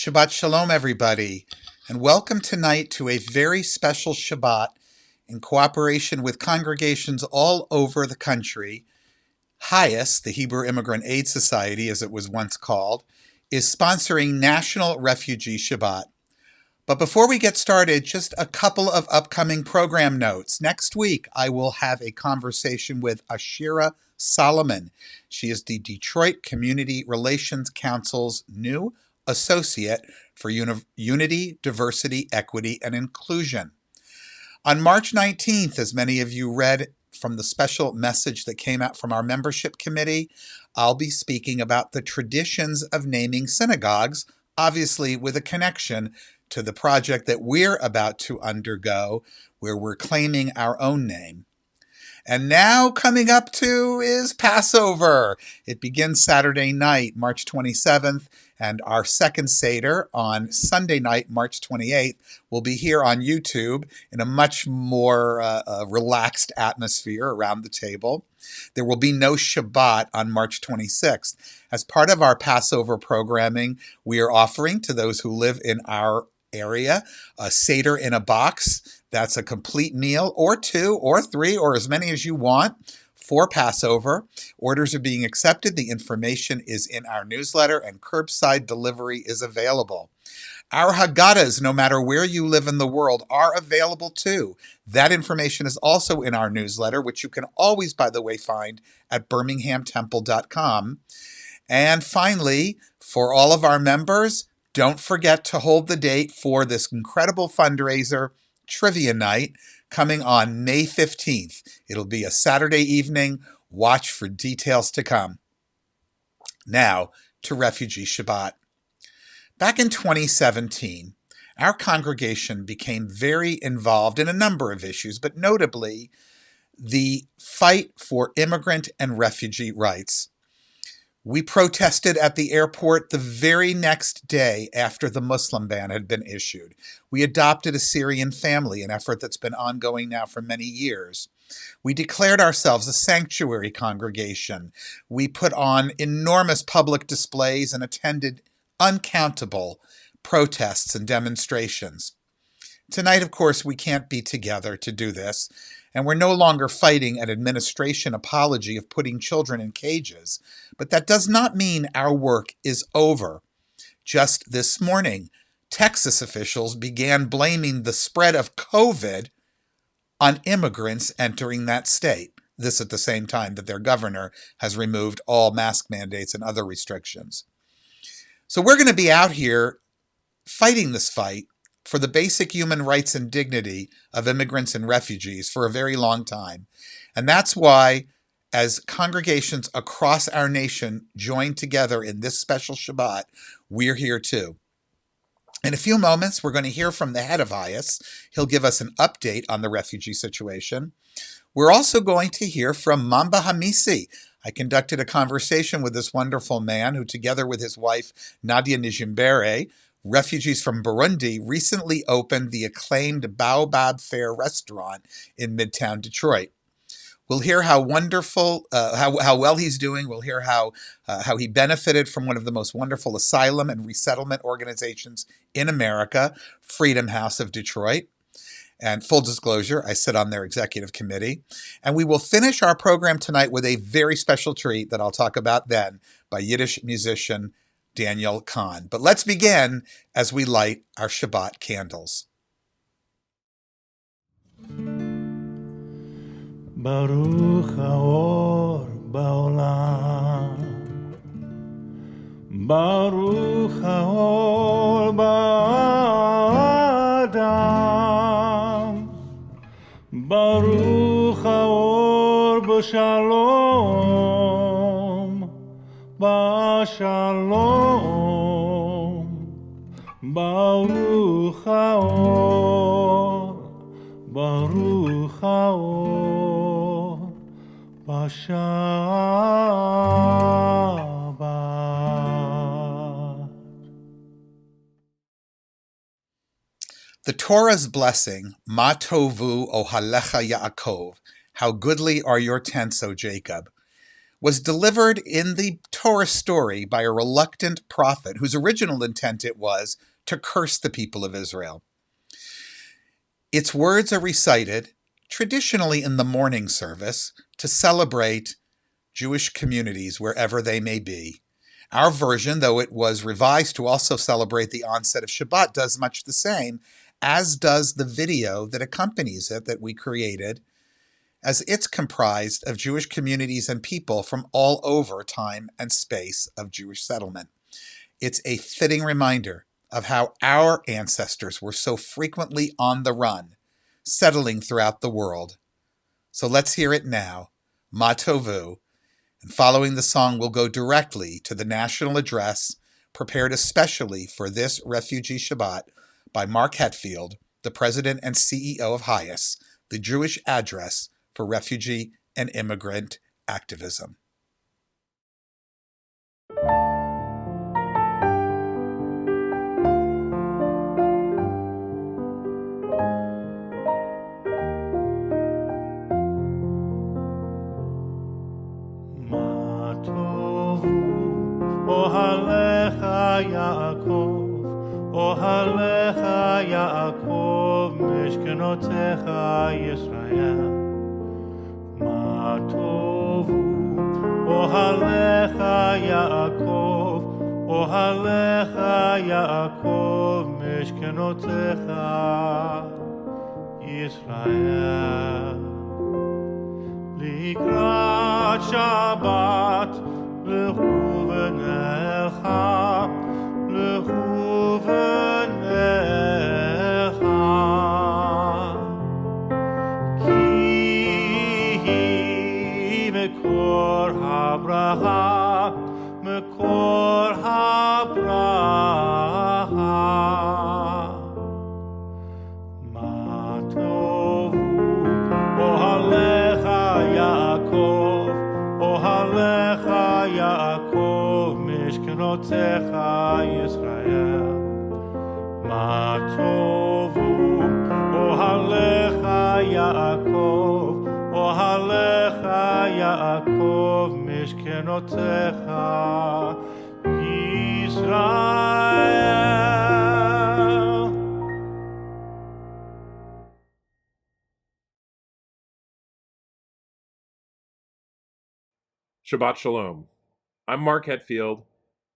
Shabbat Shalom, everybody, and welcome tonight to a very special Shabbat in cooperation with congregations all over the country. HIAS, the Hebrew Immigrant Aid Society, as it was once called, is sponsoring National Refugee Shabbat. But before we get started, just a couple of upcoming program notes. Next week, I will have a conversation with Ashira Solomon. She is the Detroit Community Relations Council's new Associate for Unity, Diversity, Equity, and Inclusion. On March 19th, as many of you read from the special message that came out from our membership committee, I'll be speaking about the traditions of naming synagogues, obviously with a connection to the project that we're about to undergo, where we're claiming our own name. And now coming up to is Passover. It begins Saturday night, March 27th, and our second Seder on Sunday night, March 28th, will be here on YouTube in a much more relaxed atmosphere around the table. There will be no Shabbat on March 26th. As part of our Passover programming, we are offering to those who live in our area a Seder in a box. That's a complete meal, or two, or three, or as many as you want for Passover. Orders are being accepted. The information is in our newsletter, and curbside delivery is available. Our Haggadahs, no matter where you live in the world, are available too. That information is also in our newsletter, which you can always, by the way, find at birminghamtemple.com. And finally, for all of our members, don't forget to hold the date for this incredible fundraiser, Trivia Night, coming on May 15th. It'll be a Saturday evening. Watch for details to come. Now to Refugee Shabbat. Back in 2017, our congregation became very involved in a number of issues, but notably the fight for immigrant and refugee rights. We protested at the airport the very next day after the Muslim ban had been issued. We adopted a Syrian family, an effort that's been ongoing now for many years. We declared ourselves a sanctuary congregation. We put on enormous public displays and attended uncountable protests and demonstrations. Tonight, of course, we can't be together to do this, and we're no longer fighting an administration apology of putting children in cages. But that does not mean our work is over. Just this morning, Texas officials began blaming the spread of COVID on immigrants entering that state. This at the same time that their governor has removed all mask mandates and other restrictions. So we're going to be out here fighting this fight for the basic human rights and dignity of immigrants and refugees for a very long time. And that's why, as congregations across our nation join together in this special Shabbat, we're here too. In a few moments, we're going to hear from the head of HIAS. He'll give us an update on the refugee situation. We're also going to hear from Mamba Hamisi. I conducted a conversation with this wonderful man who, together with his wife, Nadia Nijimbere, refugees from Burundi, recently opened the acclaimed Baobab Fair restaurant in Midtown Detroit. We'll hear how wonderful, how well he's doing. We'll hear how he benefited from one of the most wonderful asylum and resettlement organizations in America, Freedom House of Detroit. And full disclosure, I sit on their executive committee. And we will finish our program tonight with a very special treat that I'll talk about then by Yiddish musician Daniel Kahn. But let's begin as we light our Shabbat candles. Baruch haor ba'olam, Baruch haor ba'adam, Baruch haor b'shalom, b'shalom, Baruch haor, Baruch haor, b'Shabbat. The Torah's blessing, Ma tovu ohalecha Yaakov, how goodly are your tents, O Jacob, was delivered in the Torah story by a reluctant prophet whose original intent it was to curse the people of Israel. Its words are recited traditionally in the morning service to celebrate Jewish communities wherever they may be. Our version, though it was revised to also celebrate the onset of Shabbat, does much the same, as does the video that accompanies it that we created, as it's comprised of Jewish communities and people from all over time and space of Jewish settlement. It's a fitting reminder of how our ancestors were so frequently on the run, settling throughout the world. So let's hear it now, Ma Tovu, and following the song we'll go directly to the national address prepared especially for this Refugee Shabbat by Mark Hetfield, the president and CEO of HIAS, the Jewish address for refugee and immigrant activism. מה טובו אוהליך יעקב, אוהליך יעקב, משכנותיך ישראל. מה טובו אוהליך יעקב, אוהליך יעקב, משכנותיך ישראל. לקראת שבת לכו ונלך, לכו ונלך, כי מקור הברכה, מקור הברכה. מה טובו אוהליך יעקב, אוהליך יעקב, משכנותיך ישראל. מה טובו אוהליך יעקב, אוהליך יעקב, משכנותיך ישראל. Shabbat Shalom. I'm Mark Hetfield,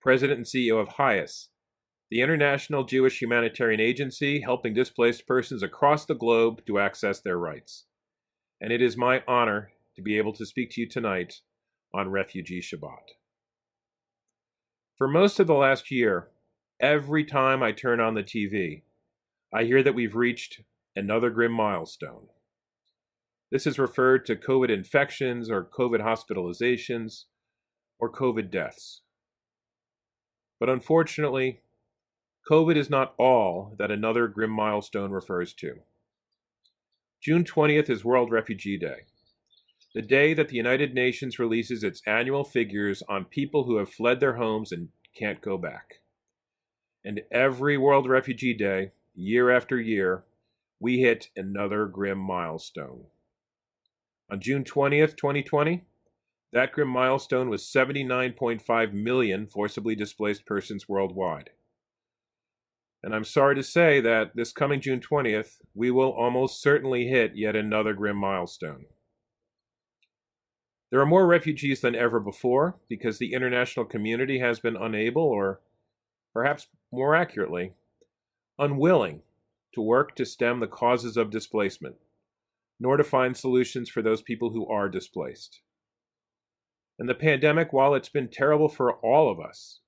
President and CEO of HIAS, the International Jewish Humanitarian Agency helping displaced persons across the globe to access their rights. And it is my honor to be able to speak to you tonight on Refugee Shabbat. For most of the last year, every time I turn on the TV, I hear that we've reached another grim milestone. This is referred to COVID infections or COVID hospitalizations or COVID deaths. But unfortunately, COVID is not all that another grim milestone refers to. June 20th is World Refugee Day, the day that the United Nations releases its annual figures on people who have fled their homes and can't go back. And every World Refugee Day, year after year, we hit another grim milestone. On June 20th, 2020, that grim milestone was 79.5 million forcibly displaced persons worldwide. And I'm sorry to say that this coming June 20th, we will almost certainly hit yet another grim milestone. There are more refugees than ever before because the international community has been unable, or perhaps more accurately, unwilling to work to stem the causes of displacement, nor to find solutions for those people who are displaced. And the pandemic, while it's been terrible for all of us,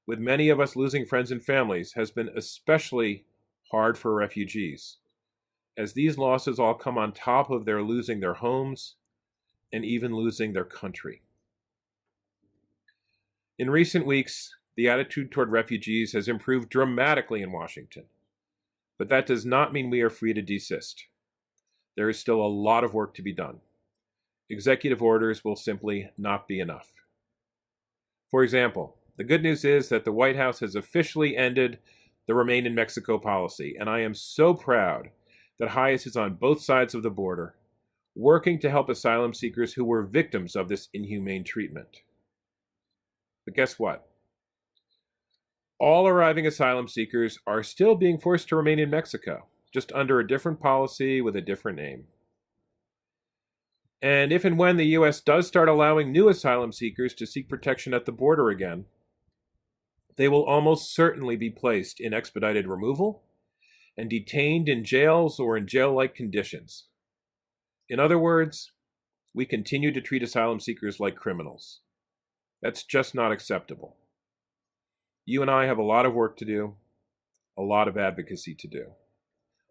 with many of us losing friends and families, has been especially hard for refugees, as these losses all come on top of their losing their homes and even losing their country. In recent weeks, the attitude toward refugees has improved dramatically in Washington, but that does not mean we are free to desist. There is still a lot of work to be done. Executive orders will simply not be enough. For example, the good news is that the White House has officially ended the Remain in Mexico policy, and I am so proud that HIAS is on both sides of the border, working to help asylum seekers who were victims of this inhumane treatment. But guess what? All arriving asylum seekers are still being forced to remain in Mexico, just under a different policy with a different name. And if and when the U.S. does start allowing new asylum seekers to seek protection at the border again, they will almost certainly be placed in expedited removal and detained in jails or in jail-like conditions. In other words, we continue to treat asylum seekers like criminals. That's just not acceptable. You and I have a lot of work to do, a lot of advocacy to do.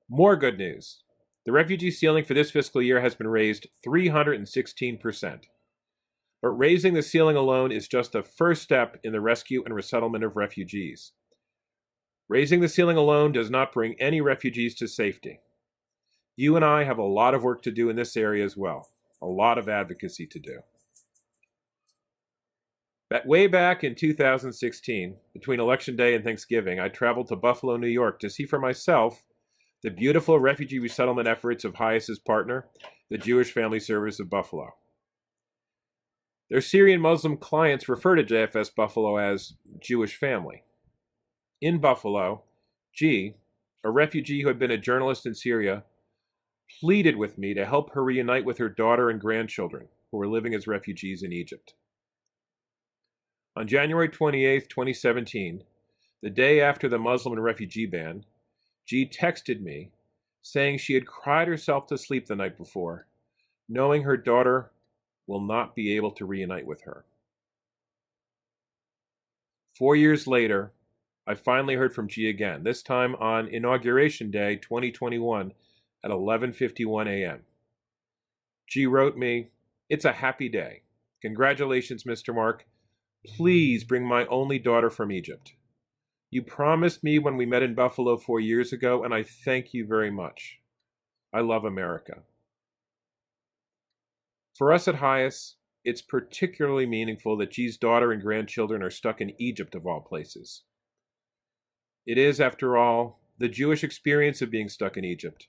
More good news. The refugee ceiling for this fiscal year has been raised 316%. But raising the ceiling alone is just the first step in the rescue and resettlement of refugees. Raising the ceiling alone does not bring any refugees to safety. You and I have a lot of work to do in this area as well, a lot of advocacy to do. Way back in 2016, between Election Day and Thanksgiving, I traveled to Buffalo, New York to see for myself the beautiful refugee resettlement efforts of HIAS's partner, the Jewish Family Service of Buffalo. Their Syrian Muslim clients refer to JFS Buffalo as Jewish Family. In Buffalo, G, a refugee who had been a journalist in Syria, pleaded with me to help her reunite with her daughter and grandchildren who were living as refugees in Egypt. On January 28, 2017, the day after the Muslim and refugee ban, G texted me saying she had cried herself to sleep the night before, knowing her daughter will not be able to reunite with her. 4 years later, I finally heard from G again, this time on Inauguration Day 2021 at 11:51 a.m. G wrote me, "It's a happy day. Congratulations, Mr. Mark. Please bring my only daughter from Egypt. You promised me when we met in Buffalo 4 years ago, and I thank you very much. I love America." For us at HIAS, it's particularly meaningful that G's daughter and grandchildren are stuck in Egypt of all places. It is, after all, the Jewish experience of being stuck in Egypt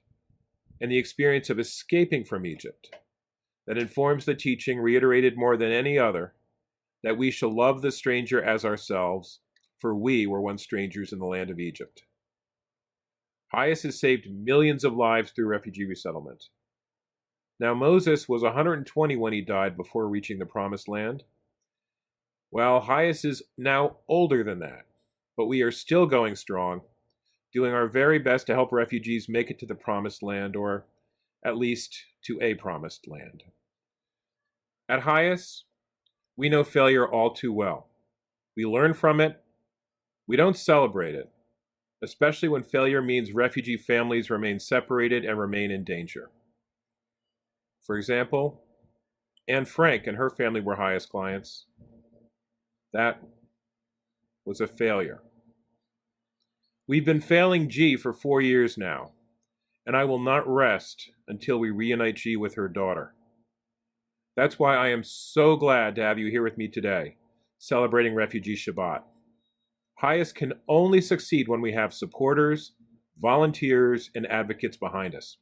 and the experience of escaping from Egypt that informs the teaching reiterated more than any other that we shall love the stranger as ourselves, for we were once strangers in the land of Egypt. HIAS has saved millions of lives through refugee resettlement. Now, Moses was 120 when he died before reaching the Promised Land. Well, HIAS is now older than that, but we are still going strong, doing our very best to help refugees make it to the Promised Land, or at least to a Promised Land. At HIAS, we know failure all too well. We learn from it. We don't celebrate it, especially when failure means refugee families remain separated and remain in danger. For example, Anne Frank and her family were HIAS clients. That was a failure. We've been failing G for 4 years now, and I will not rest until we reunite G with her daughter. That's why I am so glad to have you here with me today, celebrating Refugee Shabbat. HIAS can only succeed when we have supporters, volunteers, and advocates behind us.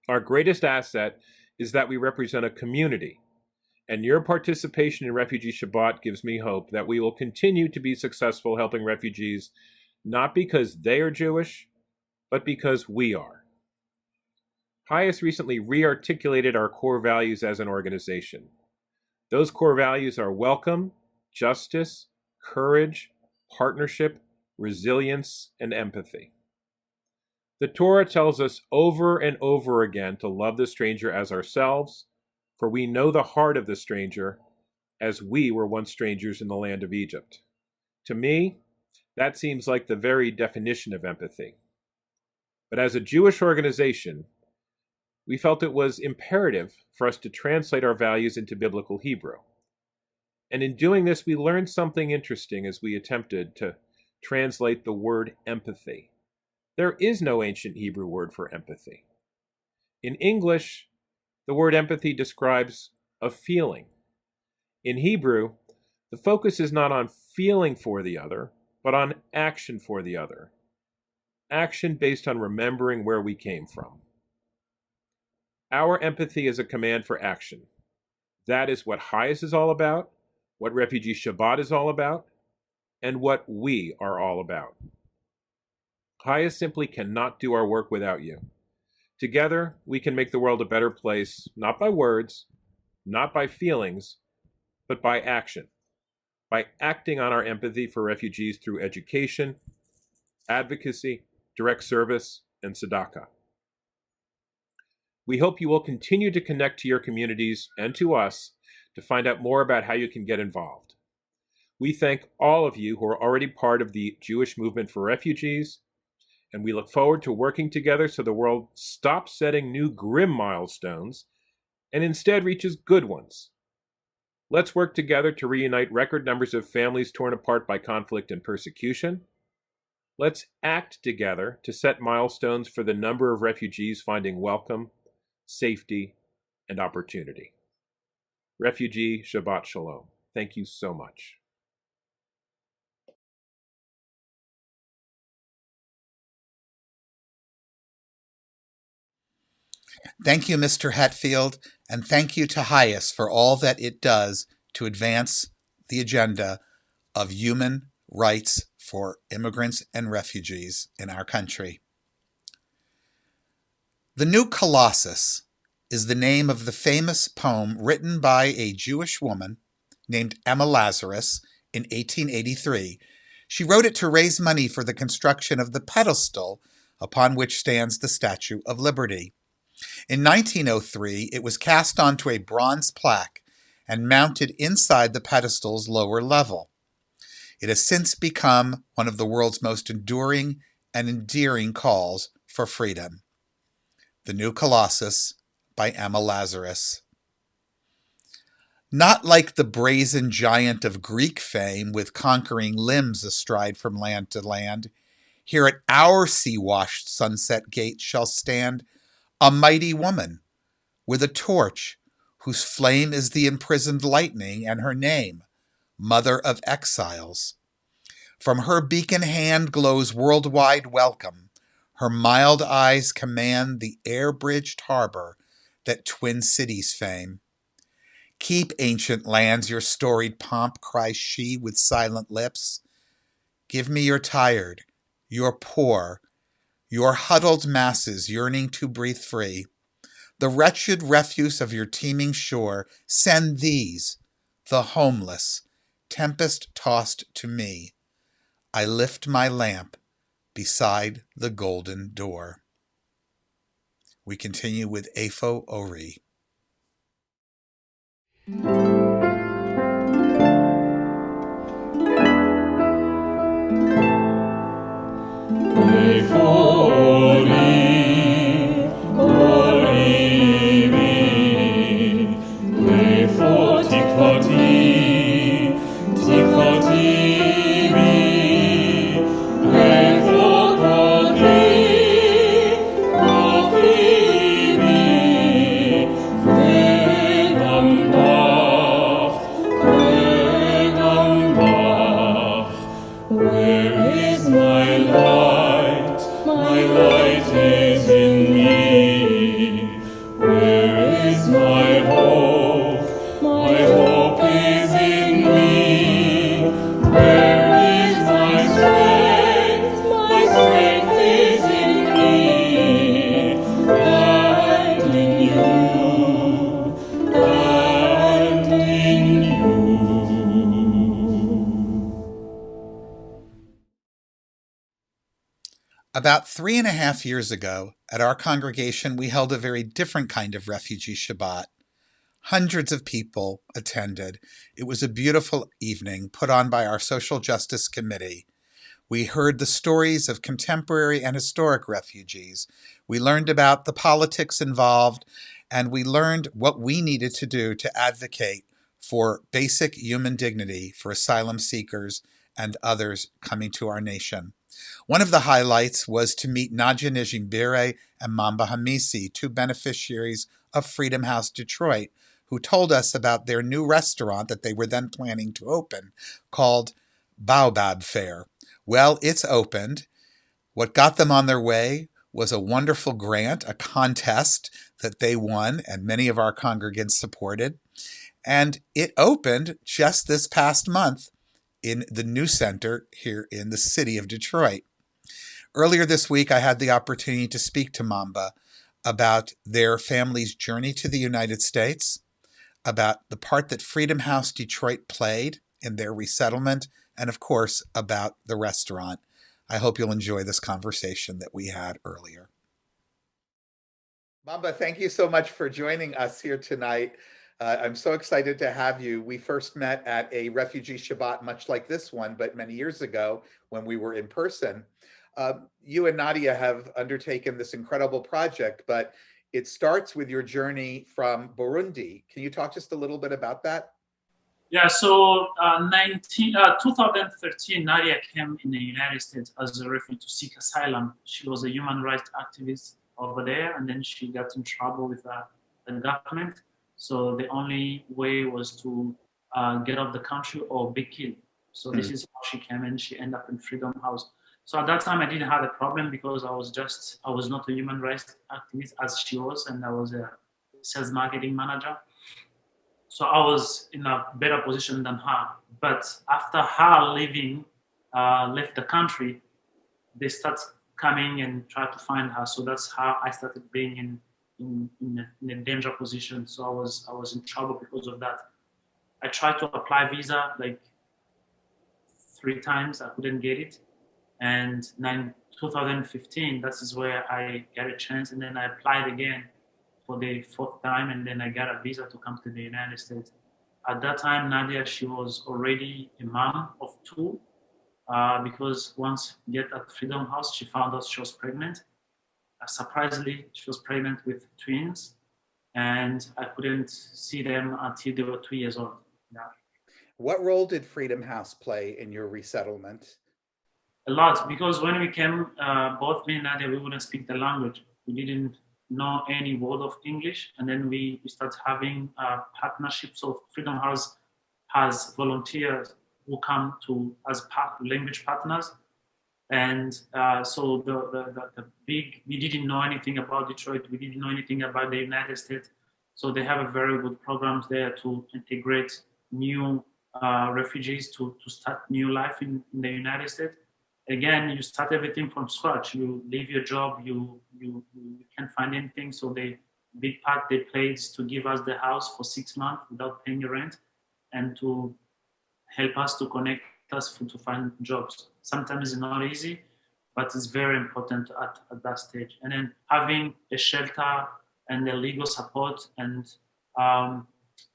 Our greatest asset is that we represent a community, and your participation in Refugee Shabbat gives me hope that we will continue to be successful helping refugees, not because they are Jewish, but because we are. HIAS recently re-articulated our core values as an organization. Those core values are welcome, justice, courage, partnership, resilience, and empathy. The Torah tells us over and over again to love the stranger as ourselves, for we know the heart of the stranger, as we were once strangers in the land of Egypt. To me, that seems like the very definition of empathy. But as a Jewish organization, we felt it was imperative for us to translate our values into biblical Hebrew. And in doing this, we learned something interesting as we attempted to translate the word empathy. There is no ancient Hebrew word for empathy. In English, the word empathy describes a feeling. In Hebrew, the focus is not on feeling for the other, but on action for the other. Action based on remembering where we came from. Our empathy is a command for action. That is what Highest is all about, what Refugee Shabbat is all about, and what we are all about. Highest simply cannot do our work without you. Together, we can make the world a better place, not by words, not by feelings, but by action. By acting on our empathy for refugees through education, advocacy, direct service, and tzedakah. We hope you will continue to connect to your communities and to us to find out more about how you can get involved. We thank all of you who are already part of the Jewish movement for refugees, and we look forward to working together so the world stops setting new grim milestones and instead reaches good ones. Let's work together to reunite record numbers of families torn apart by conflict and persecution. Let's act together to set milestones for the number of refugees finding welcome, safety, and opportunity. Refugee Shabbat Shalom. Thank you so much. Thank you, Mr. Hetfield, and thank you to Highest for all that it does to advance the agenda of human rights for immigrants and refugees in our country. The New Colossus is the name of the famous poem written by a Jewish woman named Emma Lazarus in 1883. She wrote it to raise money for the construction of the pedestal upon which stands the Statue of Liberty. In 1903, it was cast onto a bronze plaque and mounted inside the pedestal's lower level. It has since become one of the world's most enduring and endearing calls for freedom. The New Colossus by Emma Lazarus. Not like the brazen giant of Greek fame with conquering limbs astride from land to land, here at our sea-washed sunset gate shall stand a mighty woman with a torch whose flame is the imprisoned lightning, and her name, Mother of Exiles. From her beacon hand glows worldwide welcome. Her mild eyes command the air-bridged harbor that twin cities fame. Keep, ancient lands, your storied pomp, cries she with silent lips. Give me your tired, your poor, your huddled masses yearning to breathe free. The wretched refuse of your teeming shore, send these, the homeless, tempest-tossed to me. I lift my lamp beside the golden door. We continue with Afo Ori. About 3.5 years ago, at our congregation, we held a very different kind of refugee Shabbat. Hundreds of people attended. It was a beautiful evening put on by our Social Justice Committee. We heard the stories of contemporary and historic refugees. We learned about the politics involved, and we learned what we needed to do to advocate for basic human dignity for asylum seekers and others coming to our nation. One of the highlights was to meet Nadia Nijimbere and Mamba Hamisi, two beneficiaries of Freedom House Detroit, who told us about their new restaurant that they were then planning to open, called Baobab Fare. Well, it's opened. What got them on their way was a wonderful grant, a contest that they won and many of our congregants supported. And it opened just this past month in the new center here in the city of Detroit. Earlier this week, I had the opportunity to speak to Mamba about their family's journey to the United States, about the part that Freedom House Detroit played in their resettlement, and of course, about the restaurant. I hope you'll enjoy this conversation that we had earlier. Mamba, thank you so much for joining us here tonight. I'm so excited to have you. We first met at a refugee Shabbat, much like this one, but many years ago when we were in person. You and Nadia have undertaken this incredible project, but it starts with your journey from Burundi. Can you talk just a little bit about that? Yeah, so 2013, Nadia came in the United States as a refugee to seek asylum. She was a human rights activist over there, and then she got in trouble with the government. So the only way was to get off the country or be killed. So this is how she came, and she ended up in Freedom House. So at that time, I didn't have a problem because I was not a human rights activist as she was, and I was a sales marketing manager. So I was in a better position than her. But after her leaving, left the country, they start coming and try to find her. So that's how I started being in a danger position. So I was in trouble because of that. I tried to apply visa like 3 times. I couldn't get it. And in 2015, that is where I got a chance. And then I applied again for the 4th time, and then I got a visa to come to the United States. At that time, Nadia, she was already a mom of 2, because once we get at Freedom House, she found out she was pregnant. Surprisingly, she was pregnant with twins, and I couldn't see them until they were 2 years old. Yeah. What role did Freedom House play in your resettlement? A lot, because when we came, both me and Nadia, we wouldn't speak the language. We didn't know any word of English, and then we start having partnerships. So Freedom House has volunteers who come to as language partners, and so we didn't know anything about Detroit. We didn't know anything about the United States. So they have a very good programs there to integrate new refugees to start new life in the United States. Again, you start everything from scratch. You leave your job, you can't find anything. So the big part they play is to give us the house for 6 months without paying rent, and to help us to connect us to find jobs. Sometimes it's not easy, but it's very important at that stage. And then having a shelter and the legal support and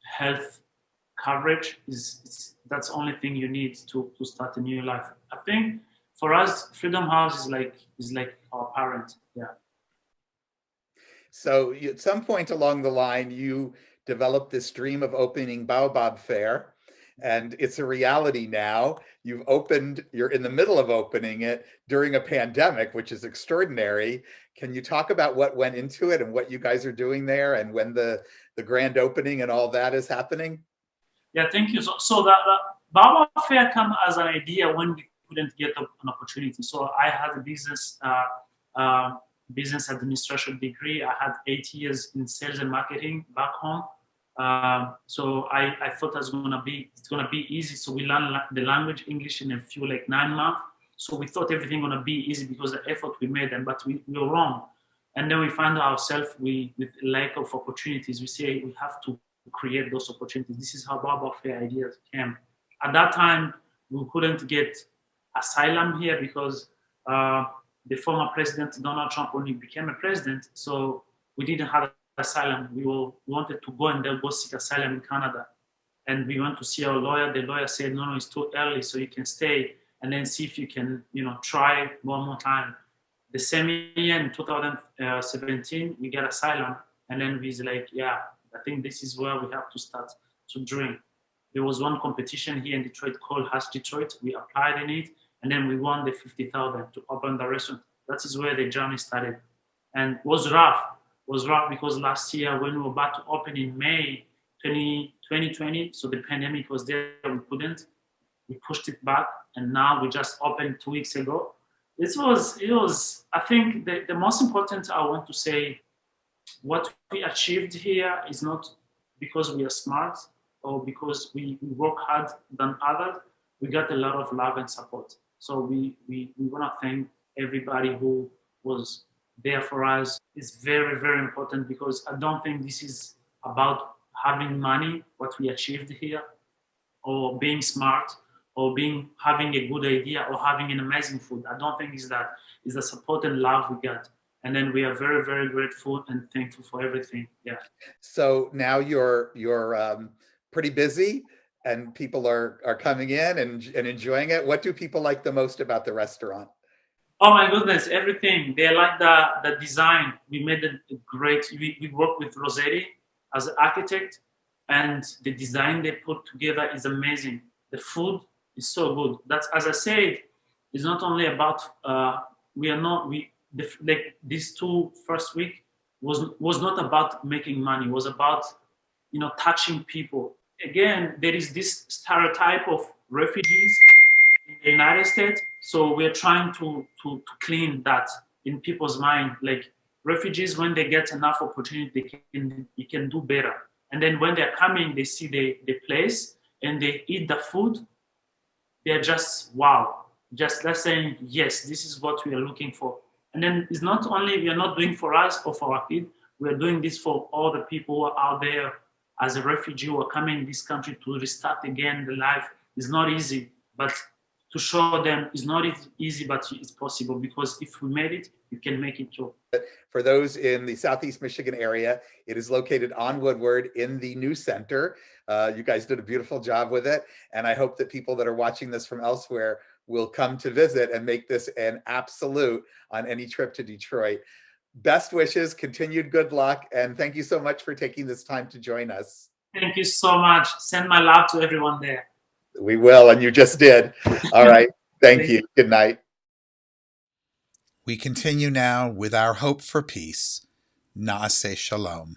health coverage that's the only thing you need to start a new life. I think for us, Freedom House is like our parent. Yeah. So at some point along the line, you developed this dream of opening Baobab Fair, and it's a reality now. You're in the middle of opening it during a pandemic, which is extraordinary. Can you talk about what went into it and what you guys are doing there, and when the grand opening and all that is happening? Yeah, thank you. So the Baobab Fair came as an idea when we couldn't get an opportunity. So I had a business administration degree. I had 8 years in sales and marketing back home. So I thought it's gonna be easy. So we learned the language English in a few 9 months. So we thought everything gonna be easy because of the effort we made, but we were wrong. And then we found ourselves with lack of opportunities. We say we have to create those opportunities. This is how Baobab Fair ideas came. At that time, we couldn't get asylum here because the former president Donald Trump, when he became a president, so we didn't have asylum. We wanted to go and then go seek asylum in Canada, and we went to see our lawyer. The lawyer said, no, it's too early, so you can stay and then see if you can, try one more time. The same year in 2017, we get asylum, and then we was like, yeah, I think this is where we have to start to dream. There was one competition here in Detroit called Hash Detroit. We applied in it, and then we won the $50,000 to open the restaurant. That is where the journey started. And it was rough. It was rough because last year when we were about to open in May 2020, so the pandemic was there, we couldn't. We pushed it back, and now we just opened 2 weeks ago. it was I think the most important I want to say, what we achieved here is not because we are smart or because we work hard than others. We got a lot of love and support. So we want to thank everybody who was there for us. It's very, very important because I don't think this is about having money, what we achieved here, or being smart, or being having a good idea, or having an amazing food. I don't think it's that. It's the support and love we got. And then we are very, very grateful and thankful for everything. Yeah. So now you're pretty busy, and people are coming in and enjoying it. What do people like the most about the restaurant? Oh my goodness, everything. They like the design. We made a great, we work with Rossetti as an architect, and the design they put together is amazing. The food is so good. That's, as I said, it's not only about, we are not, we, like these two first week was not about making money, it was about, touching people. Again, there is this stereotype of refugees in the United States. So we're trying to clean that in people's mind. Like refugees, when they get enough opportunity, they can do better. And then when they're coming, they see the place and they eat the food. They're just wow. Just let's saying yes, this is what we are looking for. And then it's not only we are not doing for us or for our kids. We are doing this for all the people who are out there as a refugee who are coming in this country to restart again the life. It's not easy, but to show them it's not easy, but it's possible, because if we made it, you can make it too. For those in the Southeast Michigan area, it is located on Woodward in the new center. You guys did a beautiful job with it, and I hope that people that are watching this from elsewhere will come to visit and make this an absolute on any trip to Detroit. Best wishes, continued good luck, and thank you so much for taking this time to join us. Thank you so much. Send my love to everyone there. We will, and you just did. All right. Thank you. Good night. We continue now with our hope for peace. Naaseh Shalom.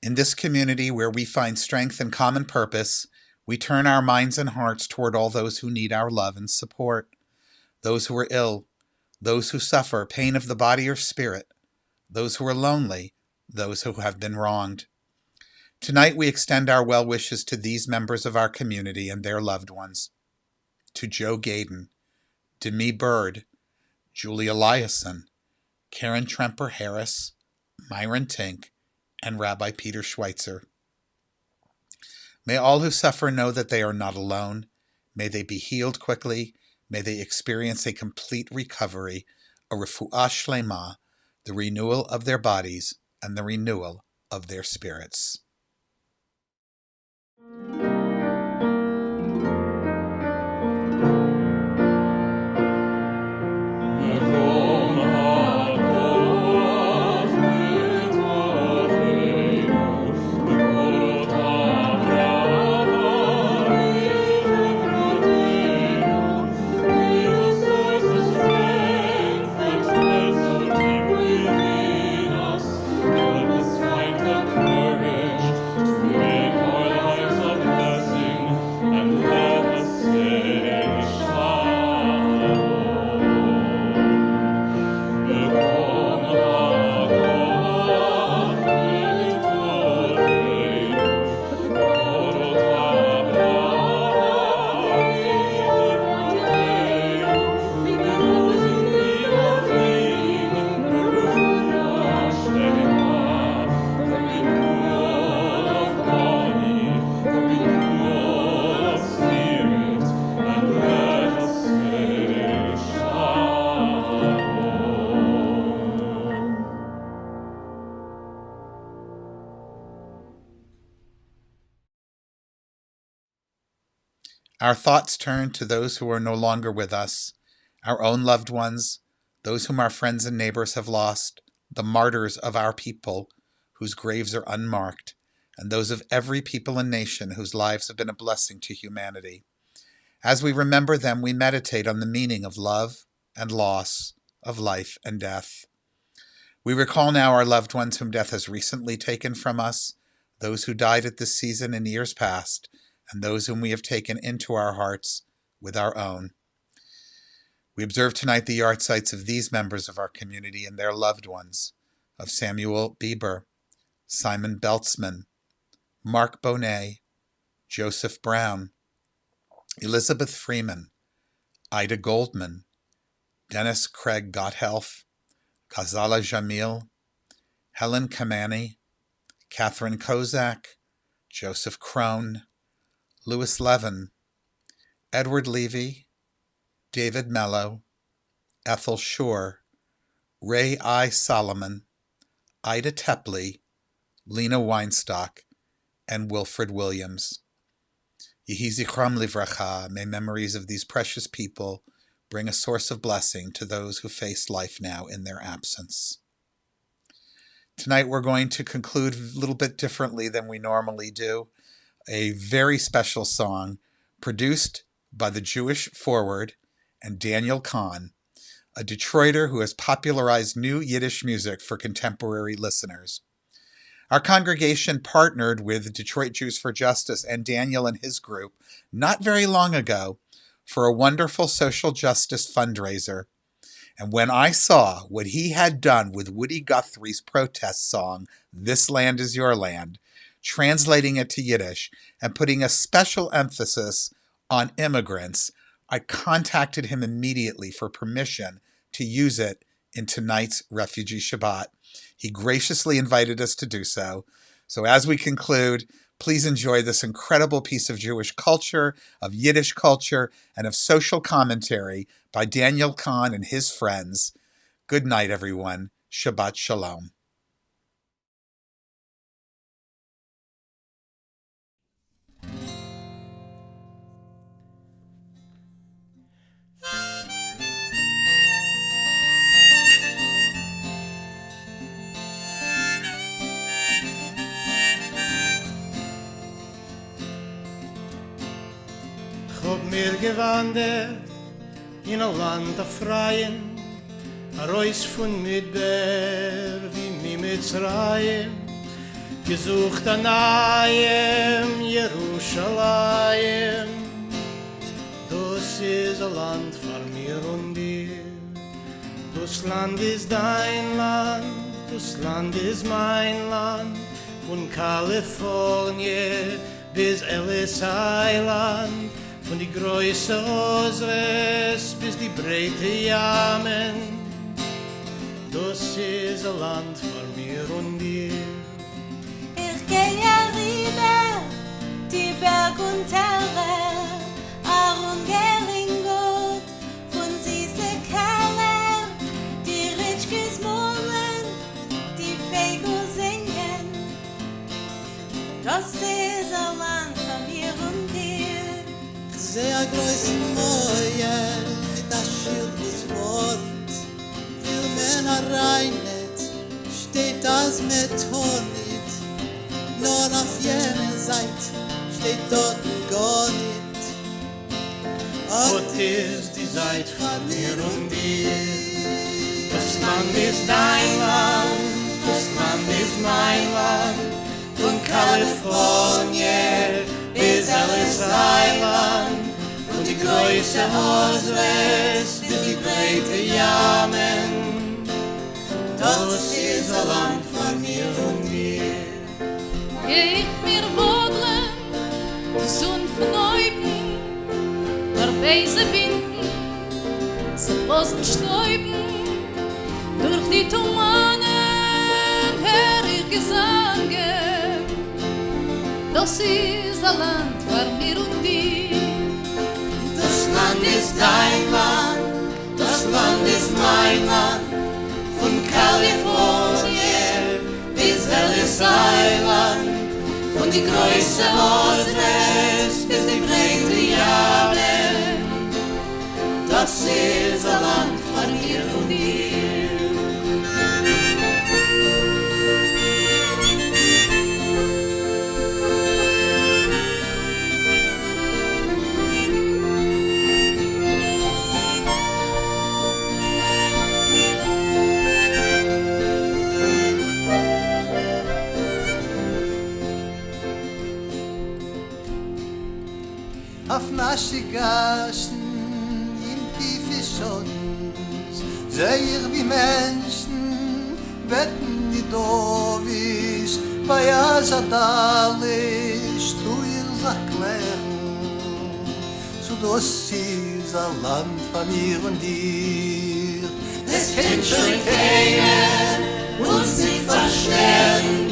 In this community where we find strength and common purpose, we turn our minds and hearts toward all those who need our love and support, those who are ill, those who suffer pain of the body or spirit, those who are lonely, those who have been wronged. Tonight we extend our well wishes to these members of our community and their loved ones, to Joe Gaden, Demi Bird, Julie Eliason, Karen Tremper Harris, Myron Tink, and Rabbi Peter Schweitzer. May all who suffer know that they are not alone. May they be healed quickly. May they experience a complete recovery, a refuah shlema, the renewal of their bodies and the renewal of their spirits. Our thoughts turn to those who are no longer with us, our own loved ones, those whom our friends and neighbors have lost, the martyrs of our people whose graves are unmarked, and those of every people and nation whose lives have been a blessing to humanity. As we remember them, we meditate on the meaning of love and loss, of life and death. We recall now our loved ones whom death has recently taken from us, those who died at this season in years past, and those whom we have taken into our hearts with our own. We observe tonight the yahrzeits of these members of our community and their loved ones, of Samuel Bieber, Simon Beltzman, Mark Bonet, Joseph Brown, Elizabeth Freeman, Ida Goldman, Dennis Craig Gotthelf, Ghazala Jamil, Helen Kamani, Catherine Kozak, Joseph Crone, Louis Levin, Edward Levy, David Mello, Ethel Shore, Ray I. Solomon, Ida Tepley, Lena Weinstock, and Wilfred Williams. Yehi zichram livracha, may memories of these precious people bring a source of blessing to those who face life now in their absence. Tonight we're going to conclude a little bit differently than we normally do. A very special song produced by the Jewish Forward and Daniel Kahn, a Detroiter who has popularized new Yiddish music for contemporary listeners. Our congregation partnered with Detroit Jews for Justice and Daniel and his group not very long ago for a wonderful social justice fundraiser. And when I saw what he had done with Woody Guthrie's protest song, This Land Is Your Land, translating it to Yiddish and putting a special emphasis on immigrants, I contacted him immediately for permission to use it in tonight's Refugee Shabbat. He graciously invited us to do so. So as we conclude, please enjoy this incredible piece of Jewish culture, of Yiddish culture, and of social commentary by Daniel Kahn and his friends. Good night, everyone. Shabbat Shalom. Hab mir gewandert in a Land der Freien, a Reus von Midber wie mi Mitzrayim, gesucht an Ayem Jerusalem. Das is a Land für mir und dir, das Land is dein Land, das Land is mein Land, von Kalifornien bis Ellis Island, von die Größe Osres bis die breite Yamen. Das ist ein Land für mir und dir. Ich gehe rüber, die Berg und Täler, Aaron Geringot, von süße Keller, die Ritschkes murmeln, die Vögel singen. Das ist ein Land für mir und dir. Sehr großen Mäuer mit das Schild des Worts, will Männer reinet, steht das Metronit, nur auf jener Seite steht dort gar nicht. Gott ist die Seite von mir und dir. Das Land ist dein Land, das Land ist mein Land, von Kalifornien bis Ellis Island, von die Größe Oswest bis die breite Yamen. Das ist ein Land von mir und dir. Ich mir wodeln, die Sonne von Neuben, der Beise Winden, sie losen Stäuben, durch die Tumanen hör ich Gesangen. Das ist ein Land für mir und dir. Das Land ist dein Land, das Land ist mein Land, von Kalifornien bis Ellis Island, von die Größe Oswest bis die breite Jahr. das ist ein Land von mir und dir. Auf nasche Gassen in tiefe Schons sehr wie Menschen betten die Dovis bei Azadalisch du ihr erklären so das ist ein Land von mir und dir. Es kennt schon keiner uns nicht verstehen,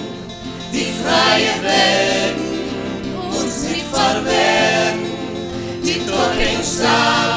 die freie Welt uns nicht verwehren, die trocken Stahl